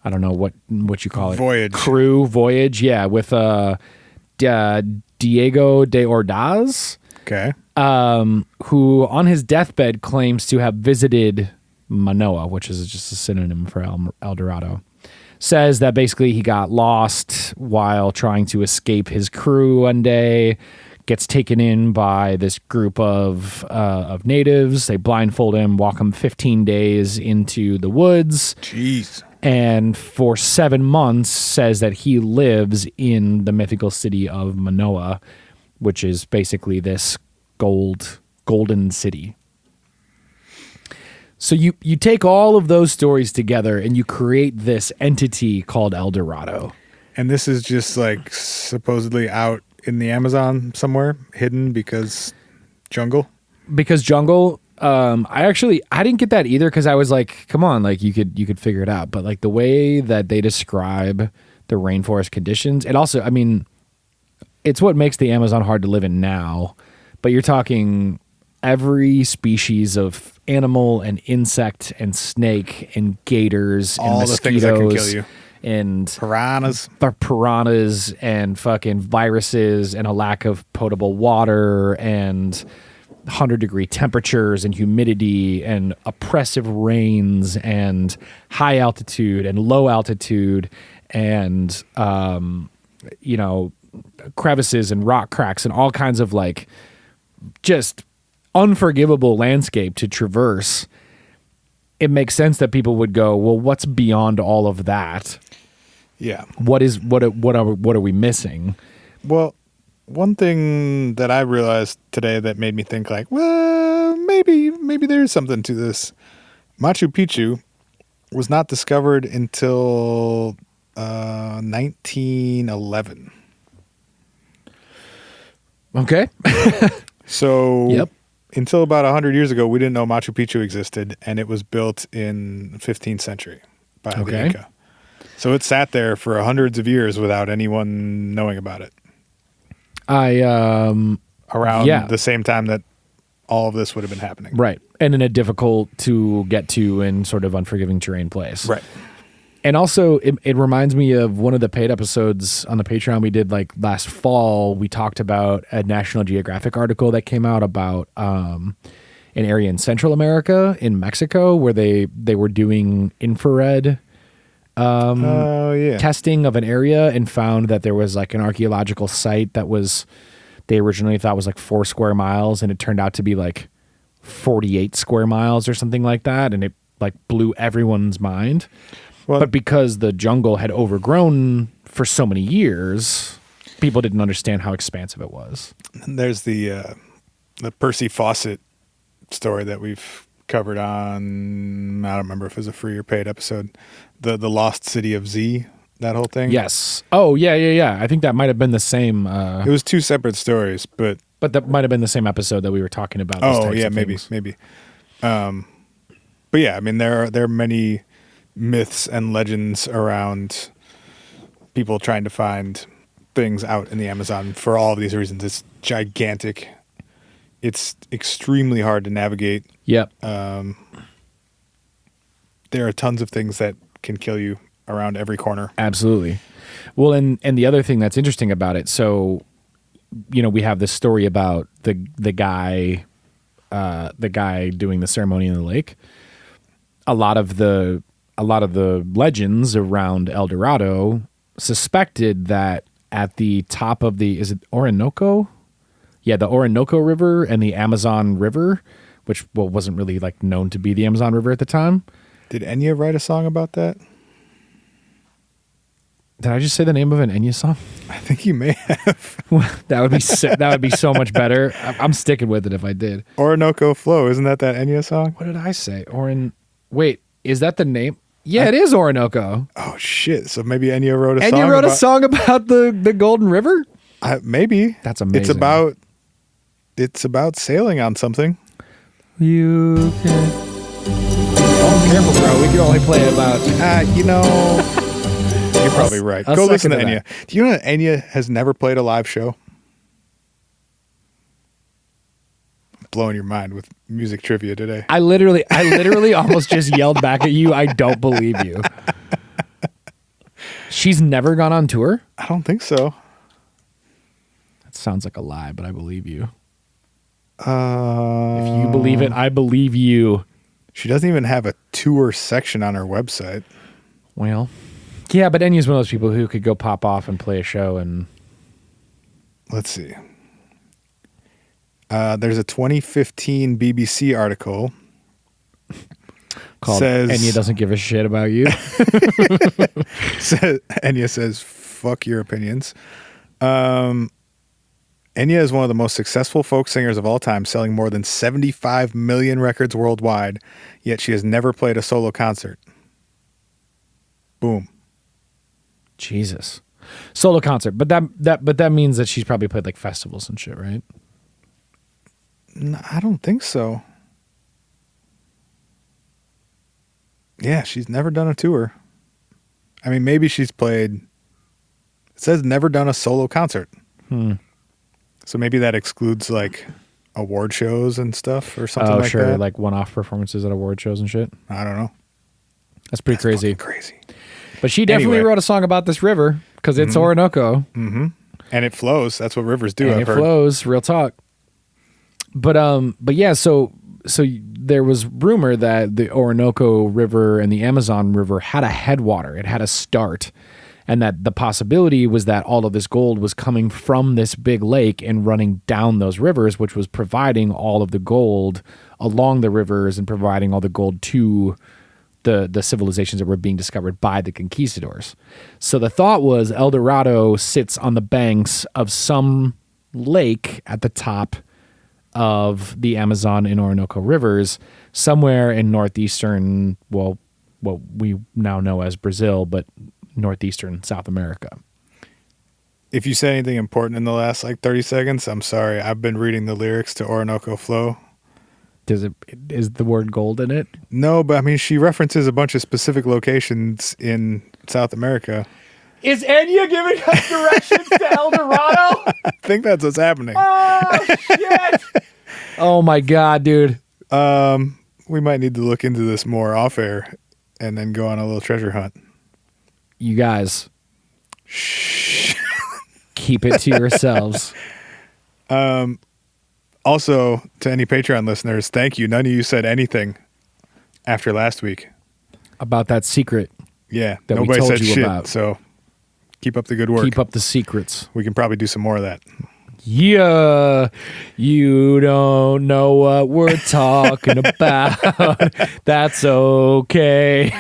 don't know what you call it. Voyage. Yeah, with Diego de Ordaz. Okay. Who on his deathbed claims to have visited Manoa, which is just a synonym for El Dorado. Says that basically he got lost while trying to escape his crew one day, gets taken in by this group of natives. They blindfold him, walk him 15 days into the woods. Jeez. And for 7 months says that he lives in the mythical city of Manoa, which is basically this golden city. So you take all of those stories together and you create this entity called El Dorado. And this is just like supposedly out in the Amazon somewhere, hidden because jungle? Because jungle. I didn't get that either because I was like, come on, like you could figure it out. But like the way that they describe the rainforest conditions, it also, I mean, it's what makes the Amazon hard to live in now. But you're talking every species of animal and insect and snake and gators and all mosquitoes. The things that can kill you. And piranhas and fucking viruses and a lack of potable water and 100-degree temperatures and humidity and oppressive rains and high altitude and low altitude and crevices and rock cracks and all kinds of like just unforgivable landscape to traverse. It makes sense that people would go, well, what's beyond all of that? Yeah. What are we missing? Well, one thing that I realized today that made me think like, well, maybe there's something to this. Machu Picchu was not discovered until 1911. Okay. So yep. Until about 100 years ago, we didn't know Machu Picchu existed, and it was built in the 15th century by the Inca. So it sat there for hundreds of years without anyone knowing about it. Around the same time that all of this would have been happening. Right. And in a difficult to get to and sort of unforgiving terrain place. Right. And also, it reminds me of one of the paid episodes on the Patreon we did like last fall. We talked about a National Geographic article that came out about an area in Central America, in Mexico, where they were doing infrared testing of an area and found that there was like an archaeological site that was, they originally thought was like 4 square miles, and it turned out to be like 48 square miles or something like that. And it like blew everyone's mind. Well, but because the jungle had overgrown for so many years, people didn't understand how expansive it was. And there's the Percy Fawcett story that we've covered on, I don't remember if it was a free or paid episode, the Lost City of Z, that whole thing. Yes. Oh, yeah. I think that might have been the same. It was 2 separate stories, but that might have been the same episode that we were talking about. Maybe. But yeah, I mean, there are many myths and legends around people trying to find things out in the Amazon for all of these reasons. It's gigantic. It's extremely hard to navigate. Yep. There are tons of things that can kill you around every corner. Absolutely. Well, and the other thing that's interesting about it, so, we have this story about the guy doing the ceremony in the lake. A lot of the legends around El Dorado suspected that at the top of is it Orinoco? Yeah, the Orinoco River and the Amazon River, which wasn't really like known to be the Amazon River at the time. Did Enya write a song about that? Did I just say the name of an Enya song? I think you may have. That would be that would be so much better. I'm sticking with it if I did. Orinoco Flow, isn't that Enya song? What did I say? Wait, is that the name? Yeah, it is Orinoco. Oh shit! So maybe Enya wrote a song. Enya wrote a song about the Golden River. Maybe that's amazing. It's about sailing on something. You can. Oh, careful, bro. We can only play about. You're probably right. Go listen to Enya. Do you know that Enya has never played a live show? blowing your mind with music trivia today. I literally almost just yelled back at you. I don't believe you. She's never gone on tour? I don't think so. That sounds like a lie, but I believe you. If you believe it, I believe you. She doesn't even have a tour section on her website. Well, yeah, but Enya's one of those people who could go pop off and play a show and... Let's see. There's a 2015 BBC article called Enya Doesn't Give a Shit About You. Enya says, fuck your opinions. Enya is one of the most successful folk singers of all time, selling more than 75 million records worldwide, yet she has never played a solo concert. Boom. Jesus. Solo concert. But that means that she's probably played like festivals and shit, right? No, I don't think so. Yeah, she's never done a tour. I mean, maybe she's played... It says never done a solo concert. So maybe that excludes like award shows and stuff or something like that. Oh, sure. Like one-off performances at award shows and shit. I don't know. That's pretty crazy. Crazy. But she definitely wrote a song about this river because it's Orinoco. Mm-hmm. And it flows. That's what rivers do. And it flows. Real talk. But yeah, so there was rumor that the Orinoco River and the Amazon River had a headwater. It had a start. And that the possibility was that all of this gold was coming from this big lake and running down those rivers, which was providing all of the gold along the rivers and providing all the gold to the civilizations that were being discovered by the conquistadors. So the thought was El Dorado sits on the banks of some lake at the top of the Amazon and Orinoco rivers, somewhere in northeastern, well, what we now know as Brazil, but northeastern South America. If you say anything important in the last like 30 seconds, I'm sorry. I've been reading the lyrics to Orinoco Flow. Is the word gold in it? No, but I mean, she references a bunch of specific locations in South America. Is Enya giving us directions to El Dorado? I think that's what's happening. Oh, shit. Oh, my God, dude. We might need to look into this more off air and then go on a little treasure hunt. You guys, shh. Keep it to yourselves. Also, to any Patreon listeners, thank you. None of you said anything after last week about that secret. Yeah, that nobody we told said you shit. About. So keep up the good work. Keep up the secrets. We can probably do some more of that. Yeah, you don't know what we're talking about. That's okay.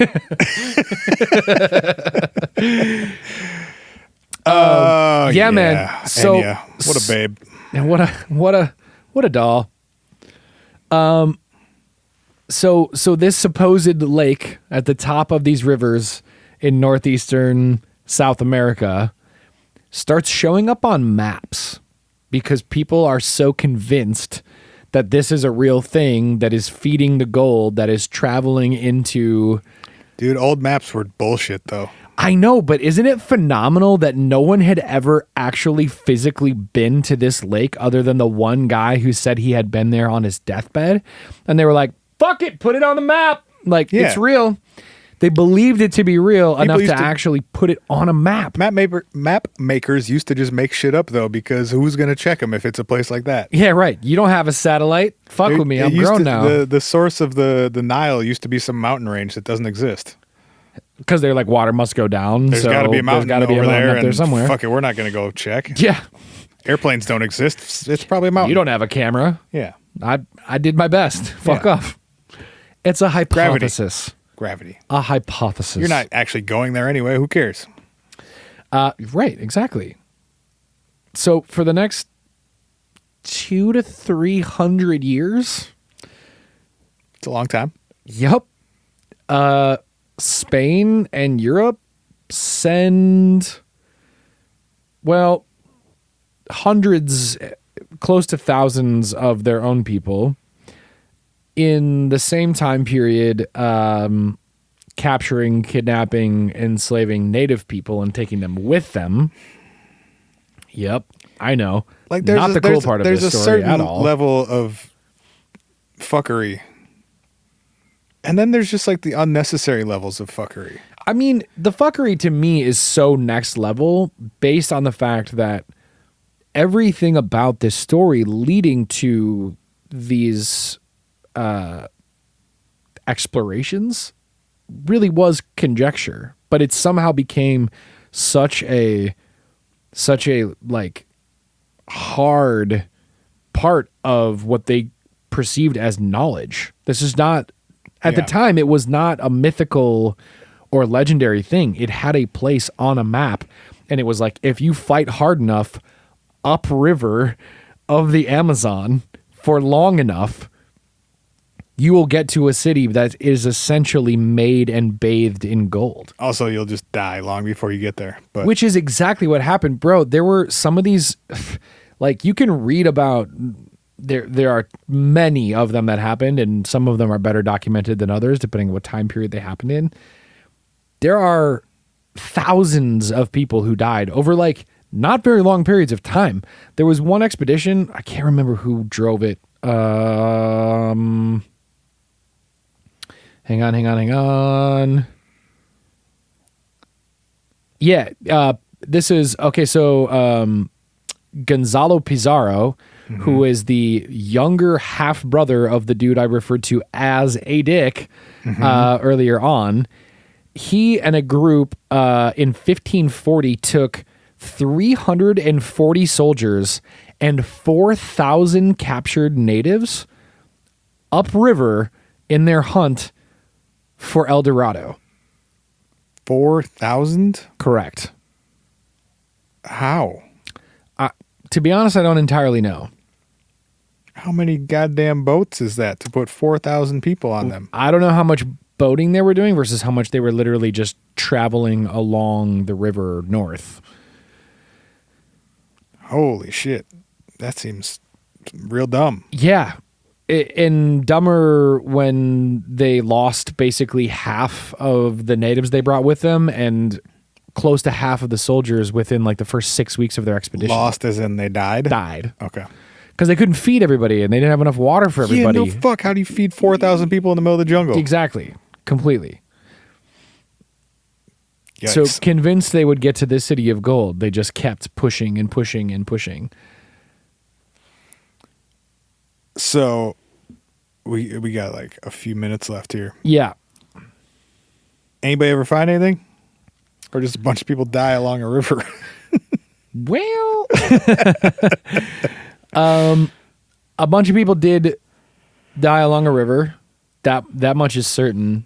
Yeah, man. So, Enya. What a babe. And what a doll. So this supposed lake at the top of these rivers in northeastern South America starts showing up on maps because people are so convinced that this is a real thing that is feeding the gold that is traveling into... Dude, old maps were bullshit, though. I know, but isn't it phenomenal that no one had ever actually physically been to this lake other than the one guy who said he had been there on his deathbed? And they were like, fuck it, put it on the map. Like, yeah. It's real. They believed it to be real enough to actually put it on a map. Map makers used to just make shit up, though, because who's going to check them if it's a place like that? Yeah, right. You don't have a satellite? Fuck with me. I'm grown now. The source of the Nile used to be some mountain range that doesn't exist. Because they're like, water must go down. There's got to be a mountain over there, up there somewhere. Fuck it, we're not going to go check. Yeah. Airplanes don't exist. It's probably a mountain. You don't have a camera. Yeah. I did my best. Fuck off. It's a hypothesis. Gravity. A hypothesis. You're not actually going there anyway. Who cares? Right, exactly. So for the next 200 to 300 years. It's a long time. Yep. Spain and Europe send, well, hundreds, close to thousands of their own people in the same time period, capturing, kidnapping, enslaving native people and taking them with them. Yep, I know. Like not the cool part of this story at all. There's a certain level of fuckery. And then there's just like the unnecessary levels of fuckery. I mean, the fuckery to me is so next level based on the fact that everything about this story leading to these explorations really was conjecture, but it somehow became such a like hard part of what they perceived as knowledge. This is not, at the time, it was not a mythical or legendary thing. It had a place on a map, and it was like, if you fight hard enough upriver of the Amazon for long enough, you will get to a city that is essentially made and bathed in gold. Also, you'll just die long before you get there. But which is exactly what happened, bro. There were some of these, like, you can read about, there are many of them that happened, and some of them are better documented than others, depending on what time period they happened in. There are thousands of people who died over, like, not very long periods of time. There was one expedition, I can't remember who drove it. Hang on. Yeah, this is, okay, so Gonzalo Pizarro, who is the younger half-brother of the dude I referred to as a dick earlier on, he and a group in 1540 took 340 soldiers and 4,000 captured natives upriver in their hunt for El Dorado. 4,000? Correct. How? To be honest, I don't entirely know. How many goddamn boats is that to put 4,000 people on them? I don't know how much boating they were doing versus how much they were literally just traveling along the river north. Holy shit. That seems real dumb. Yeah. And dumber when they lost basically half of the natives they brought with them and close to half of the soldiers within like the first 6 weeks of their expedition. Lost as in they died? Died. Okay. Because they couldn't feed everybody and they didn't have enough water for everybody. Yeah, no fuck. How do you feed 4,000 people in the middle of the jungle? Exactly. Completely. Yikes. So convinced they would get to this city of gold, they just kept pushing and pushing and pushing. So we got like a few minutes left here. Yeah. Anybody ever find anything? Or just a bunch of people die along a river? Well, a bunch of people did die along a river. That much is certain.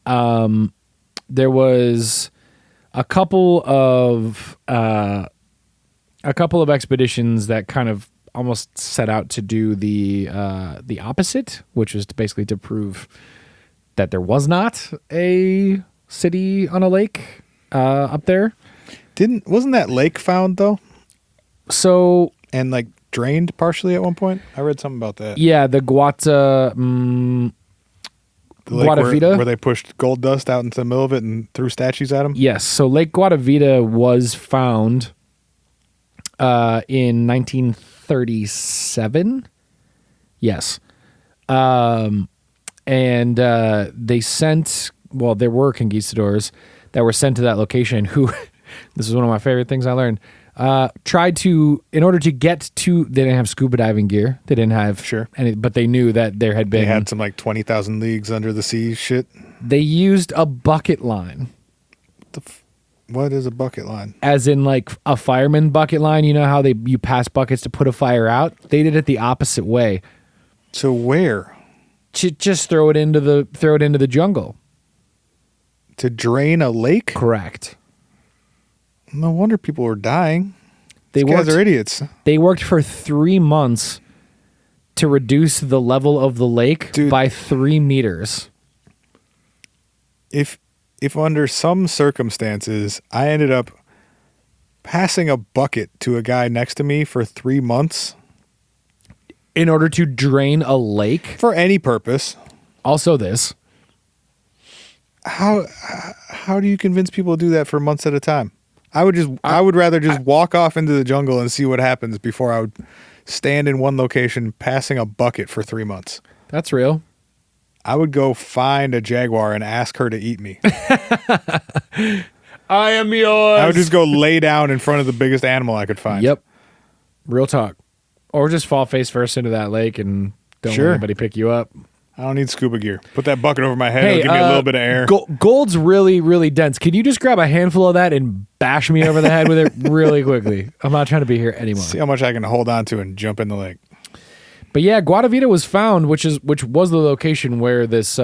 There was a couple of expeditions that kind of almost set out to do the opposite, which was basically to prove that there was not a city on a lake up there. Wasn't that lake found though? So, and like drained partially at one point? I read something about that. Yeah, the The lake Guatavita, where they pushed gold dust out into the middle of it and threw statues at them? Yes, so Lake Guatavita was found in 1937. Yes. And they sent, well, there were conquistadors that were sent to that location who, this is one of my favorite things I learned, tried to, in order to get to, they didn't have scuba diving gear. They didn't have, Sure. but they knew that there had been. They had some like 20,000 leagues under the sea shit. They used a bucket line. What is a bucket line? As in like a fireman bucket line. You know how you pass buckets to put a fire out? They did it the opposite way. So where? Just throw it into the jungle. To drain a lake? Correct. No wonder people were dying. These guys are idiots. They worked for 3 months to reduce the level of the lake by 3 meters. If under some circumstances I ended up passing a bucket to a guy next to me for 3 months in order to drain a lake for any purpose, also this, how do you convince people to do that for months at a time? I would rather just walk off into the jungle and see what happens before I would stand in one location passing a bucket for 3 months. That's real. I would go find a jaguar and ask her to eat me. I am yours. I would just go lay down in front of the biggest animal I could find. Yep. Real talk. Or just fall face first into that lake and don't let anybody pick you up. I don't need scuba gear. Put that bucket over my head. It'll give me a little bit of air. Gold's really, really dense. Can you just grab a handful of that and bash me over the head with it really quickly? I'm not trying to be here anymore. See how much I can hold on to and jump in the lake. But yeah, Guatavita was found, which was the location where this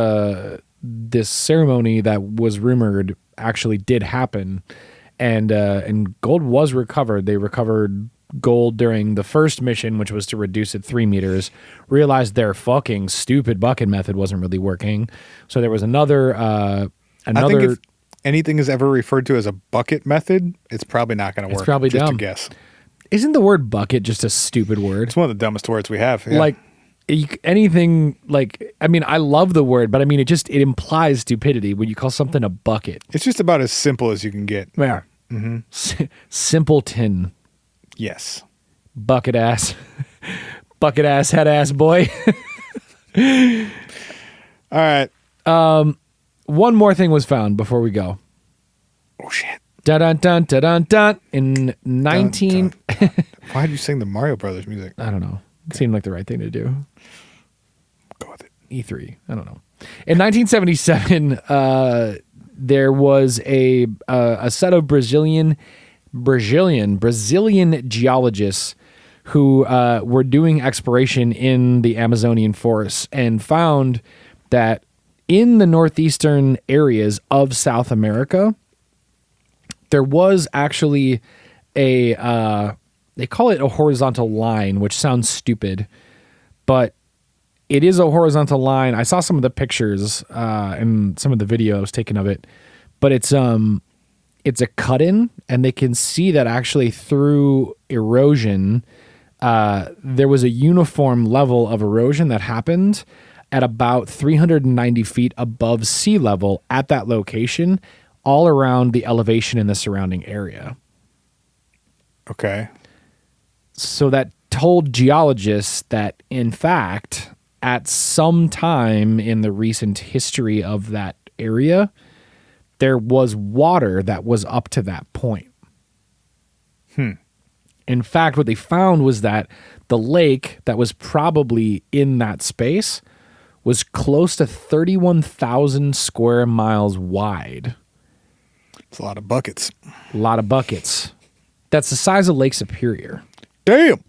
this ceremony that was rumored actually did happen, and gold was recovered. They recovered gold during the first mission, which was to reduce it 3 meters. Realized their fucking stupid bucket method wasn't really working, so there was another. I think if anything is ever referred to as a bucket method, it's probably not going to work. It's probably just dumb. a guess. Isn't the word bucket just a stupid word? It's one of the dumbest words we have. Yeah. Like anything, like, I mean, I love the word, but I mean, it implies stupidity when you call something a bucket. It's just about as simple as you can get. Yeah. Simpleton. Yes. Bucket ass. Bucket ass, head ass boy. All right. One more thing was found before we go. Oh, shit. Dun dun dun dun dun dun. In 19... Why did you sing the Mario Brothers music? I don't know. It seemed like the right thing to do. Go with it. E3. I don't know. In 1977, there was a set of Brazilian geologists who were doing exploration in the Amazonian forests and found that in the northeastern areas of South America, there was actually they call it a horizontal line, which sounds stupid, but it is a horizontal line. I saw some of the pictures and some of the videos taken of it, but it's a cut-in, and they can see that actually through erosion, there was a uniform level of erosion that happened at about 390 feet above sea level at that location, all around the elevation in the surrounding area. Okay. So that told geologists that, in fact, at some time in the recent history of that area, there was water that was up to that point. In fact, what they found was that the lake that was probably in that space was close to 31,000 square miles wide. It's a lot of buckets. A lot of buckets. That's the size of Lake Superior. Damn.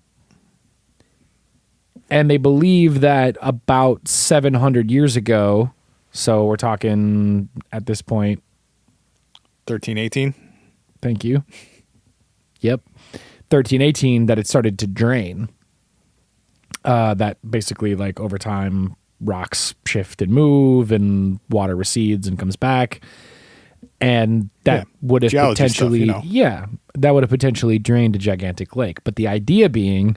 And they believe that about 700 years ago, so we're talking at this point 1318. Thank you. Yep. 1318, that it started to drain. That basically, like, over time, rocks shift and move and water recedes and comes back. And that would have potentially, stuff, you know. That would have potentially drained a gigantic lake. But the idea being,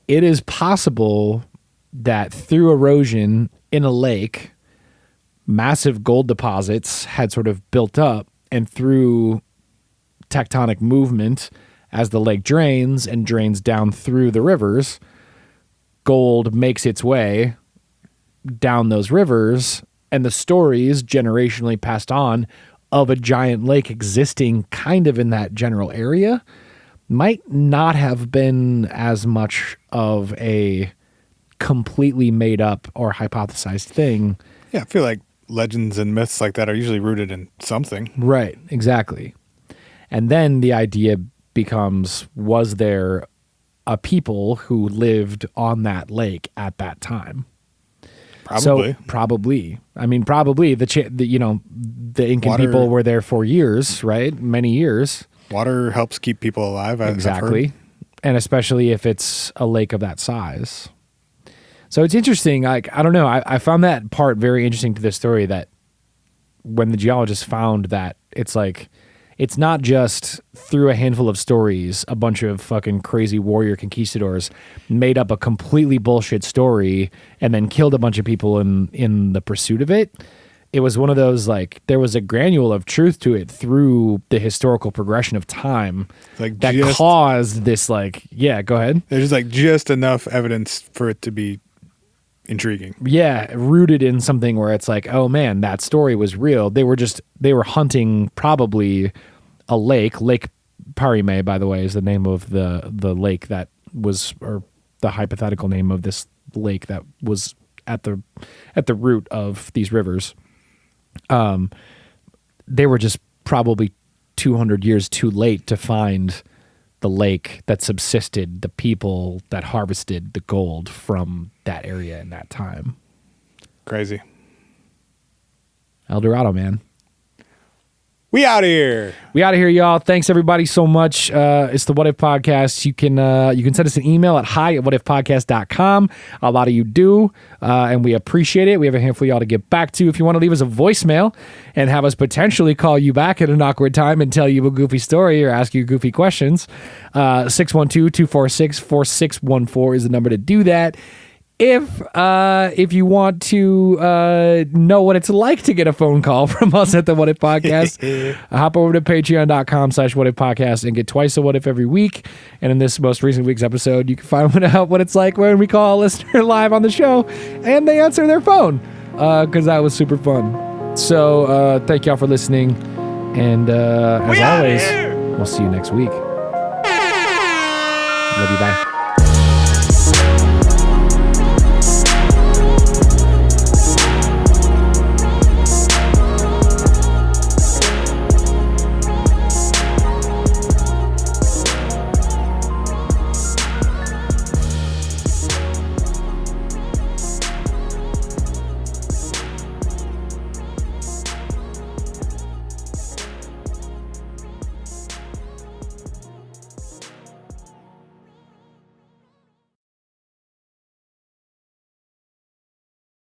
it is possible that through erosion in a lake, massive gold deposits had sort of built up, and through tectonic movement, as the lake drains and drains down through the rivers, gold makes its way down those rivers, and the stories generationally passed on of a giant lake existing kind of in that general area might not have been as much of a completely made up or hypothesized thing. Yeah, I feel like legends and myths like that are usually rooted in something. Right, exactly. And then the idea becomes, was there a people who lived on that lake at that time? Probably. So, probably. I mean, probably the Incan people were there for years, right? Many years. Water helps keep people alive. Exactly. And especially if it's a lake of that size. So it's interesting. Like, I don't know. I found that part very interesting to this story, that when the geologists found that, it's like, it's not just through a handful of stories, a bunch of fucking crazy warrior conquistadors made up a completely bullshit story and then killed a bunch of people in the pursuit of it. It was one of those, like, there was a granule of truth to it through the historical progression of time, like, that caused this, like, yeah, go ahead. There's like just enough evidence for it to be intriguing. Yeah, rooted in something where it's like, oh man, that story was real. They were hunting probably a lake. Lake Parime, by the way, is the name of the lake that was, or the hypothetical name of this lake that was at the root of these rivers. They were just probably 200 years too late to find the lake that subsisted the people that harvested the gold from that area in that time. Crazy. El Dorado, man. We out of here. We out of here, y'all. Thanks everybody so much. It's the What If Podcast. You can send us an email at hi@whatifpodcast.com. A lot of you do, and we appreciate it. We have a handful of y'all to get back to. If you want to leave us a voicemail and have us potentially call you back at an awkward time and tell you a goofy story or ask you goofy questions, 612-246-4614 is the number to do that. If you want to know what it's like to get a phone call from us at the What If Podcast, hop over to patreon.com/whatifpodcast and get twice a What If every week. And in this most recent week's episode, you can find out what it's like when we call a listener live on the show and they answer their phone, because that was super fun. So thank y'all for listening, and as always, we'll see you next week. Love you, bye.